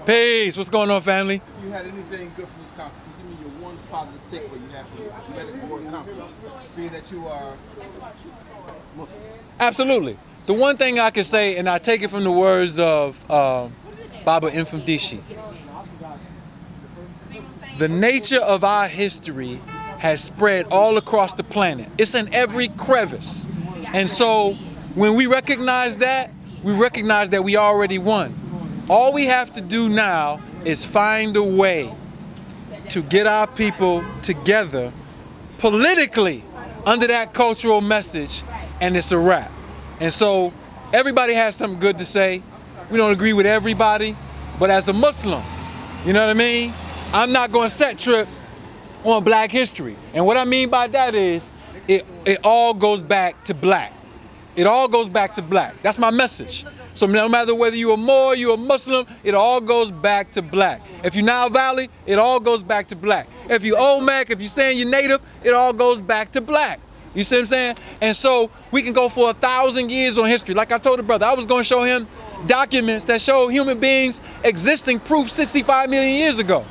Peace. What's going on, family? If you had anything good from this conference, can you give me your one positive takeaway you have from the medical board conference, being that you are Muslim? Absolutely. The one thing I can say, and I take it from the words of Baba Mfumdishi, the nature of our history has spread all across the planet. It's in every crevice. And so when we recognize that we already won. All we have to do now is find a way to get our people together politically under that cultural message, and it's a wrap. And so everybody has something good to say. We don't agree with everybody, but as a Muslim, you know what I mean? I'm not going to set trip on black history. And what I mean by that is it all goes back to black. It all goes back to black. That's my message. So no matter whether you're a Moor, you're a Muslim, it all goes back to black. If you're Nile Valley, it all goes back to black. If you're Olmec, if you're saying you're Native, it all goes back to black. You see what I'm saying? And so we can go for 1,000 years on history. Like I told the brother, I was going to show him documents that show human beings existing proof 65 million years ago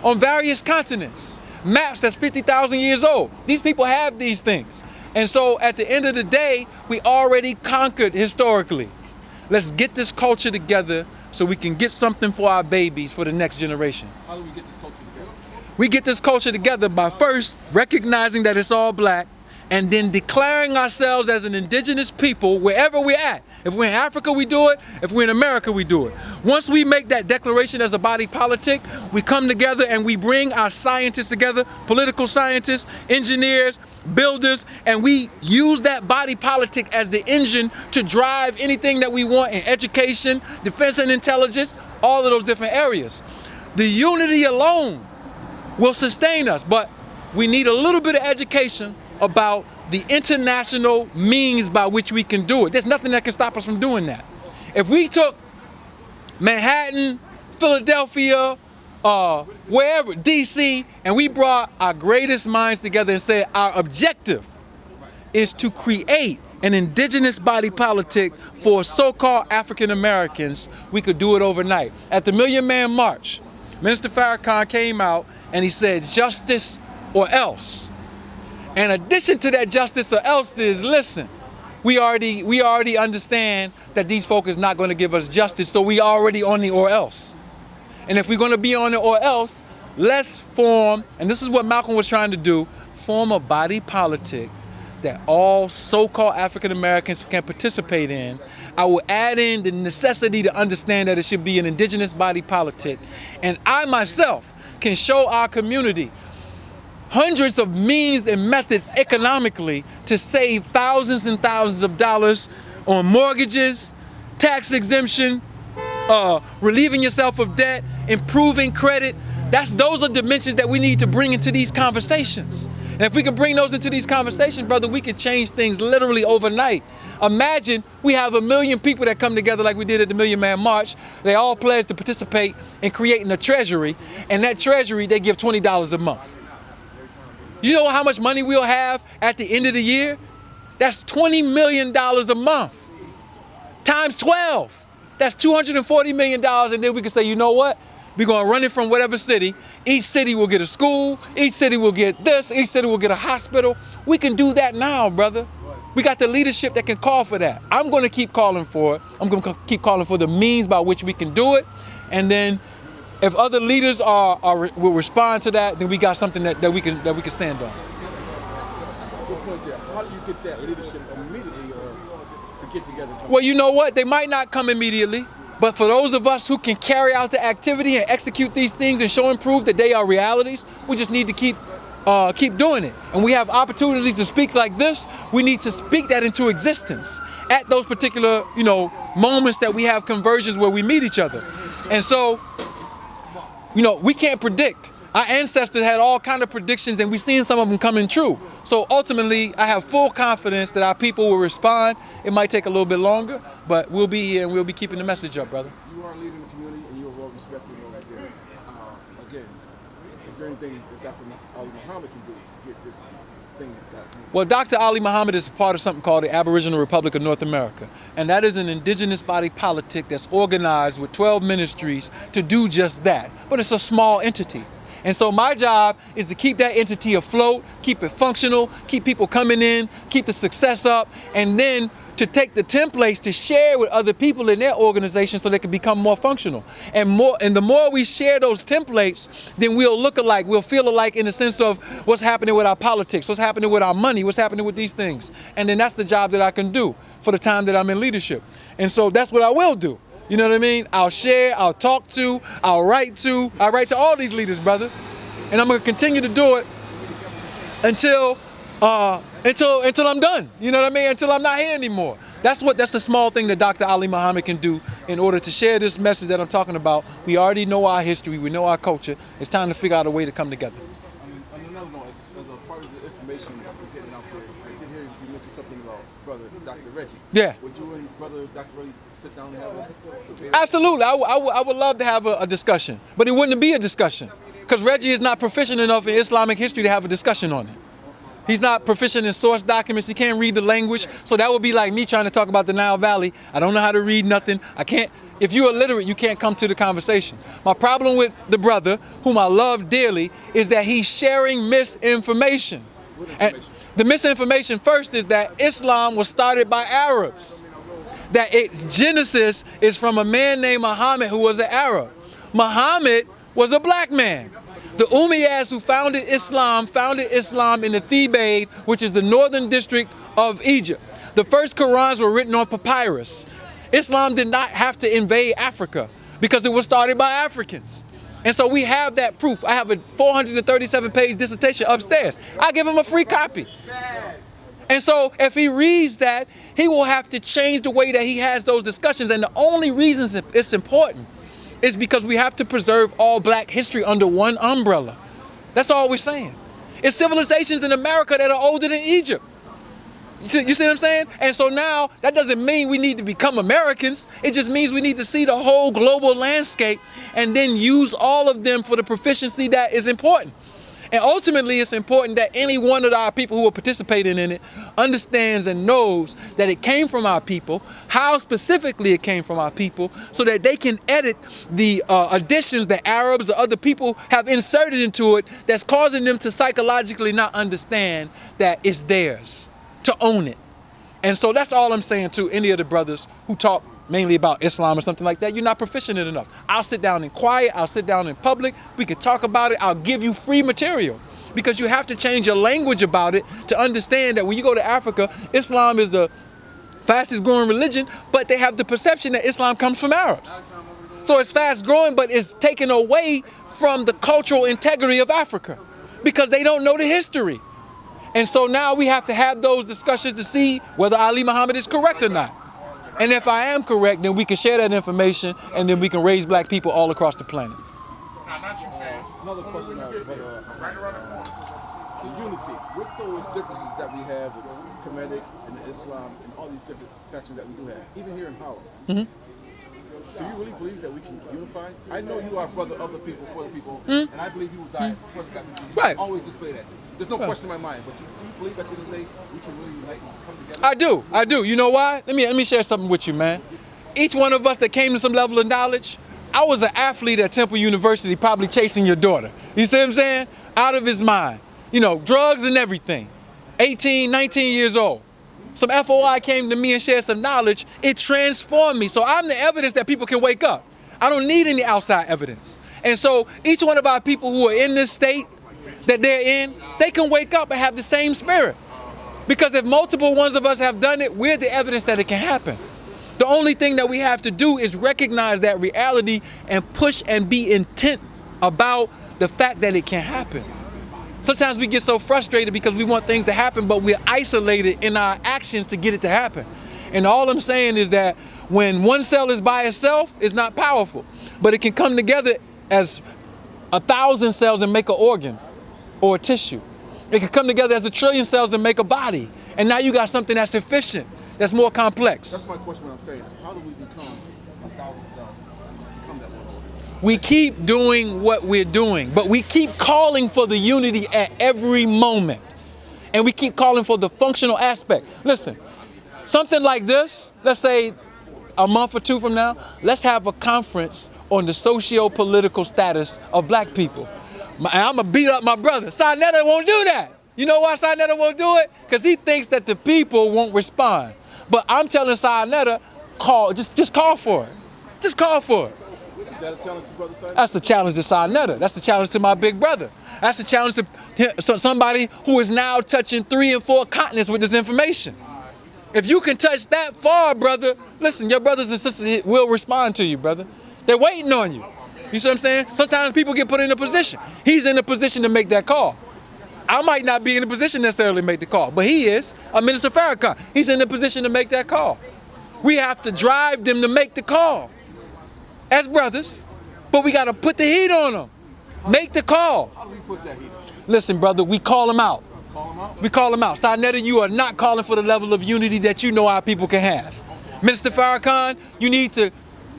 on various continents. Maps that's 50,000 years old. These people have these things. And so at the end of the day, we already conquered historically. Let's get this culture together so we can get something for our babies for the next generation. How do we get this culture together? We get this culture together by first recognizing that it's all black and then declaring ourselves as an indigenous people wherever we're at. If we're in Africa, we do it. If we're in America, we do it. Once we make that declaration as a body politic, we come together and we bring our scientists together, political scientists, engineers, builders, and we use that body politic as the engine to drive anything that we want in education, defense and intelligence, all of those different areas. The unity alone will sustain us, but we need a little bit of education about the international means by which we can do it. There's nothing that can stop us from doing that. If we took Manhattan, Philadelphia, wherever, DC, and we brought our greatest minds together and said our objective is to create an indigenous body politic for so-called African Americans, we could do it overnight. At the Million Man March, Minister Farrakhan came out and he said, justice or else. In addition to that justice or else is, listen, we already understand that these folk is not going to give us justice, so we already on the or else. And if we're going to be on the or else, let's form, and this is what Malcolm was trying to do, form a body politic that all so-called African Americans can participate in. I will add in the necessity to understand that it should be an indigenous body politic. And I myself can show our community hundreds of means and methods economically to save thousands and thousands of dollars on mortgages, tax exemption, relieving yourself of debt, improving credit. Those are dimensions that we need to bring into these conversations. And if we can bring those into these conversations, brother, we can change things literally overnight. Imagine we have 1 million people that come together like we did at the Million Man March. They all pledge to participate in creating a treasury, and that treasury, they give $20 a month. You know how much money we'll have at the end of the year? That's $20 million a month. Times 12. That's $240 million. And then we can say, you know what? We're going to run it from whatever city. Each city will get a school. Each city will get this. Each city will get a hospital. We can do that now, brother. We got the leadership that can call for that. I'm going to keep calling for it. I'm going to keep calling for the means by which we can do it. And then if other leaders will respond to that, then we got something that we can stand on. Good point there. How do you get that leadership immediately to get together? Well, you know what? They might not come immediately, but for those of us who can carry out the activity and execute these things and show and prove that they are realities, we just need to keep doing it. And we have opportunities to speak like this. We need to speak that into existence at those particular, moments that we have conversions where we meet each other. And so, we can't predict. Our ancestors had all kind of predictions and we've seen some of them coming true. So ultimately, I have full confidence that our people will respond. It might take a little bit longer, but we'll be here and we'll be keeping the message up, brother. You are leading the community and you're well respected over there. Again, is there anything that Dr. Ali Muhammad can do to get this thing that. Well, Dr. Ali Muhammad is part of something called the Aboriginal Republic of North America. And that is an indigenous body politic that's organized with 12 ministries to do just that. But it's a small entity. And so my job is to keep that entity afloat, keep it functional, keep people coming in, keep the success up, and then to take the templates to share with other people in their organization so they can become more functional. And the more we share those templates, then we'll look alike, we'll feel alike in the sense of what's happening with our politics, what's happening with our money, what's happening with these things. And then that's the job that I can do for the time that I'm in leadership. And so that's what I will do. You know what I mean? I'll share, I'll talk to, I'll write to. I write to all these leaders, brother. And I'm gonna continue to do it until I'm done. You know what I mean? Until I'm not here anymore. That's a small thing that Dr. Ali Muhammad can do in order to share this message that I'm talking about. We already know our history, we know our culture. It's time to figure out a way to come together. On another note, as a part of the information that we're getting out there, I did hear you mention something about brother Dr. Reggie. Yeah. Would you and brother Dr. Reggie sit down and have a debate? Absolutely. I would love to have a discussion, but it wouldn't be a discussion because Reggie is not proficient enough in Islamic history to have a discussion on it. He's not proficient in source documents. He can't read the language. So that would be like me trying to talk about the Nile Valley. I don't know how to read nothing. I can't. If you're illiterate, you can't come to the conversation. My problem with the brother, whom I love dearly, is that he's sharing misinformation. And the misinformation first is that Islam was started by Arabs. That its genesis is from a man named Muhammad who was an Arab. Muhammad was a black man. The Umayyads who founded Islam in the Thebaid, which is the northern district of Egypt. The first Qurans were written on papyrus. Islam did not have to invade Africa because it was started by Africans. And so we have that proof. I have a 437-page dissertation upstairs. I give him a free copy. And so if he reads that, he will have to change the way that he has those discussions. And the only reason it's important is because we have to preserve all black history under one umbrella. That's all we're saying. It's civilizations in America that are older than Egypt. You see what I'm saying? And so now, that doesn't mean we need to become Americans. It just means we need to see the whole global landscape and then use all of them for the proficiency that is important. And ultimately, it's important that any one of our people who are participating in it understands and knows that it came from our people, how specifically it came from our people, so that they can edit the additions that Arabs or other people have inserted into it that's causing them to psychologically not understand that it's theirs, to own it. And so that's all I'm saying to any of the brothers who talk mainly about Islam or something like that. You're not proficient enough. I'll sit down in quiet. I'll sit down in public. We can talk about it. I'll give you free material because you have to change your language about it to understand that when you go to Africa, Islam is the fastest growing religion, but they have the perception that Islam comes from Arabs. So it's fast growing, but it's taken away from the cultural integrity of Africa because they don't know the history. And so now we have to have those discussions to see whether Ali Muhammad is correct or not. And if I am correct, then we can share that information and then we can raise black people all across the planet. Another question, the unity, with those differences that we have with Kemetic and Islam and all these different factions that we do have, even here in Harlem, do you really believe that we can unify? I know you are brother of the people, for the people, and I believe you will die for the black people. You Right. always display that. There's no question in my mind, but do you believe at the end of the day we can really unite and come together? I do. You know why? Let me share something with you, man. Each one of us that came to some level of knowledge, I was an athlete at Temple University, probably chasing your daughter. You see what I'm saying? Out of his mind. You know, drugs and everything. 18, 19 years old. Some FOI came to me and shared some knowledge. It transformed me. So I'm the evidence that people can wake up. I don't need any outside evidence. And so each one of our people who are in this state that they're in, they can wake up and have the same spirit. Because if multiple ones of us have done it, we're the evidence that it can happen. The only thing that we have to do is recognize that reality and push and be intent about the fact that it can happen. Sometimes we get so frustrated because we want things to happen, but we're isolated in our actions to get it to happen. And all I'm saying is that when one cell is by itself, it's not powerful. But it can come together as 1,000 cells and make an organ or a tissue. It can come together as 1 trillion cells and make a body. And now you got something that's efficient, that's more complex. That's my question, what I'm saying. How do we become 1,000 cells? Become that one? We keep doing what we're doing, but we keep calling for the unity at every moment. and we keep calling for the functional aspect. Listen, something like this, let's say a month or two from now, let's have a conference on the socio-political status of black people. And I'm gonna beat up my brother. Sa Neter won't do that. You know why Sa Neter won't do it? Because he thinks that the people won't respond. But I'm telling Sa Neter, just call for it. Just call for it. Is that a challenge to Brother Sa Neter? That's the challenge to Sa Neter. That's the challenge to my big brother. That's the challenge to somebody who is now touching 3 and 4 continents with this information. If you can touch that far, brother, listen, your brothers and sisters will respond to you, brother. They're waiting on you. You see what I'm saying? Sometimes people get put in a position. He's in a position to make that call. I might not be in a position necessarily to make the call, but he is. Minister Farrakhan, he's in a position to make that call. We have to drive them to make the call as brothers, but we got to put the heat on them. Make the call. How do we put that heat? Listen, brother, we call them out. Call them out? We call them out. Sa Neter, you are not calling for the level of unity that you know our people can have. Minister Farrakhan, you need to,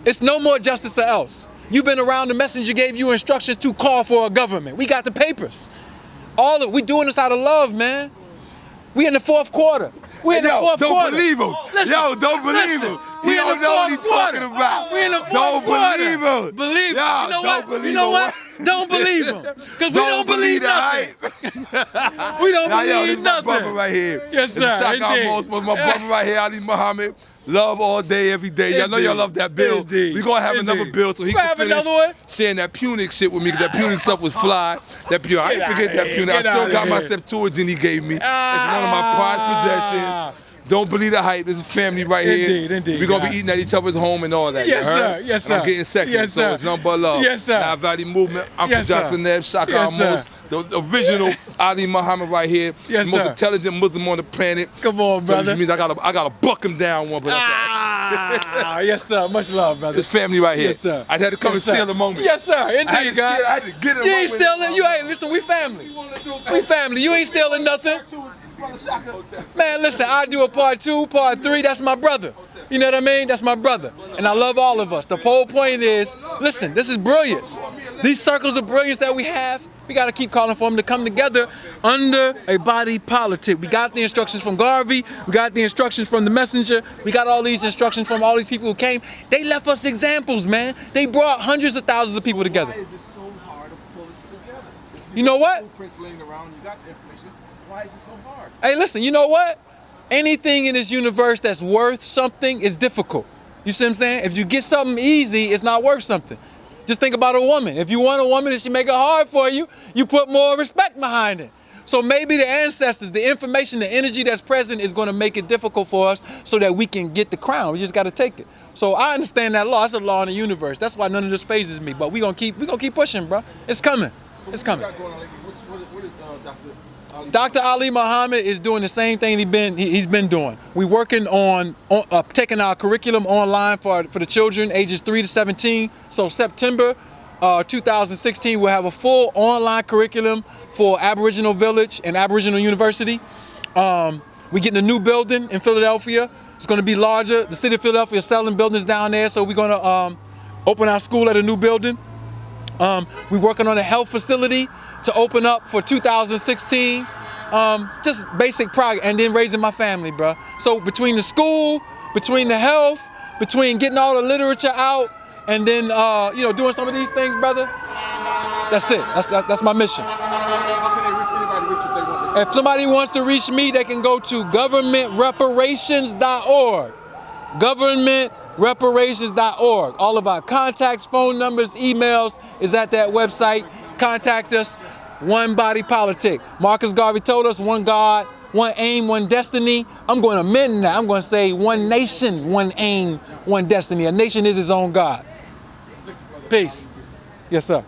it's no more justice or else. You've been around, the messenger gave you instructions to call for a government. We got the papers. We doing this out of love, man. We in the 4th quarter. We in the 4th quarter. Don't believe him. Listen, Yo, don't believe him. He we in don't the know what he's 4th quarter. talking about. We in the 4th Don't quarter. believe him. Believe Yo, you know don't what? believe You know him. what? Don't believe him. Because we don't believe the nothing. hype. We don't Now, yo, believe this is my nothing. brother right here. Yes, This is sir. Shaka Indeed. Amos, my brother right here, Ali Muhammad. Love all day, every day. Y'all know y'all love that bill. Indeed. We gonna have Indeed. another bill so he We can have finish another one? saying that Punic shit with me, because that Punic stuff was fly. That Punic, I ain't Get forget outta that here. Punic. I Get still outta got my here. Septuagint he gave me. It's one of my prized possessions. Don't believe the hype. There's a family right Indeed, here. indeed, We're gonna God. be eating at each other's home and all that. Yes, you heard? sir. Yes, And I'm sir. getting seconds, Yes, so sir. it's nothing but love. Yes, sir. Now Valley Movement, Uncle Yes, sir. Johnson Neb, Shaka Yes, sir. Amos, the original Ali Muhammad right here. Yes, the most sir. intelligent Muslim on the planet. Come on, So brother. which means I gotta buck him down one, but Yes, sir. Much love, brother. this family right here. Yes, sir. I had to come Yes, and sir. steal a moment. Yes, sir. I had Indeed, to God. get- I had to get him You right ain't with stealing. it. You ain't. Listen, we family. We family. You ain't stealing nothing. Brother Shaka. Man, listen, I do a part 2, part 3. That's my brother. You know what I mean? That's my brother. And I love all of us. The whole point is, listen, this is brilliance. These circles of brilliance that we have, we got to keep calling for them to come together under a body politic. We got the instructions from Garvey. We got the instructions from the messenger. We got all these instructions from all these people who came. They left us examples, man. They brought hundreds of thousands of people together. Why is it so hard to pull it together? If You know what? Blueprints laying around, you got the information. Why is it so hard? Hey, listen, you know what? Anything in this universe that's worth something is difficult. You see what I'm saying? If you get something easy, it's not worth something. Just think about a woman. If you want a woman and she make it hard for you, you put more respect behind it. So maybe the ancestors, the information, the energy that's present is going to make it difficult for us so that we can get the crown. We just got to take it. So I understand that law. That's a law in the universe. That's why none of this phases me. But we gonna keep pushing, bro. It's coming. It's coming. What you got going on lately? What is Dr. Ali? Dr. Ali Muhammad is doing the same thing he's been doing. We're working on taking our curriculum online for the children ages 3 to 17. So September 2016, we'll have a full online curriculum for Aboriginal Village and Aboriginal University. We're getting a new building in Philadelphia. It's going to be larger. The city of Philadelphia is selling buildings down there, so we're going to open our school at a new building. We're working on a health facility to open up for 2016. Just basic progress, and then raising my family, bro. So between the school, between the health, between getting all the literature out, and then doing some of these things, brother. That's it. That's my mission. How can they reach anybody reach if they want to? If somebody wants to reach me, they can go to governmentreparations.org. Governmentreparations.org. All of our contacts, phone numbers, emails is at that website. Contact us. One body politic. Marcus Garvey told us one God, one aim, one destiny. I'm going to amend that. I'm going to say one nation, one aim, one destiny. A nation is its own God. Peace. Yes, sir.